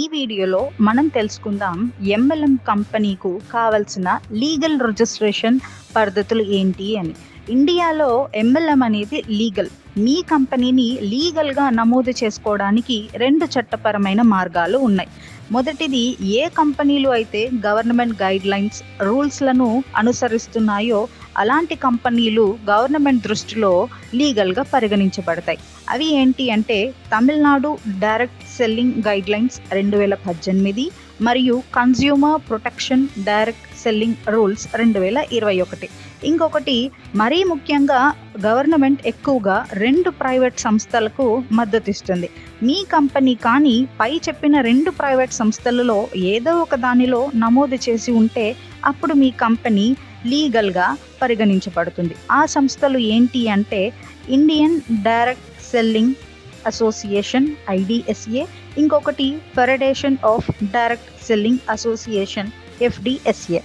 ఈ వీడియోలో మనం తెలుసుకుందాం ఎంఎల్ఎం కంపెనీకు కావలసిన లీగల్ రిజిస్ట్రేషన్ పద్ధతులు ఏంటి అని. ఇండియాలో ఎంఎల్ఎం అనేది లీగల్. మీ కంపెనీని లీగల్గా నమోదు చేసుకోవడానికి 2 చట్టపరమైన మార్గాలు ఉన్నాయి. మొదటిది, ఏ కంపెనీలు అయితే గవర్నమెంట్ గైడ్ లైన్స్ రూల్స్లను అనుసరిస్తున్నాయో అలాంటి కంపెనీలు గవర్నమెంట్ దృష్టిలో లీగల్గా పరిగణించబడతాయి. అవి ఏంటి అంటే Tamil Nadu direct selling guide lines 2018 మరియు consumer protection direct selling rules 2021. ఇంకొకటి, మరీ ముఖ్యంగా గవర్నమెంట్ ఎక్కువగా 2 ప్రైవేట్ సంస్థలకు మద్దతిస్తుంది. మీ కంపెనీ కానీ పై చెప్పిన 2 ప్రైవేట్ సంస్థలలో ఏదో ఒక దానిలో నమోదు చేసి ఉంటే అప్పుడు మీ కంపెనీ లీగల్గా పరిగణించబడుతుంది. ఆ సంస్థలు ఏంటి అంటే Indian direct selling association IDSA, ఇంకొకటి federation of direct selling association FDSA.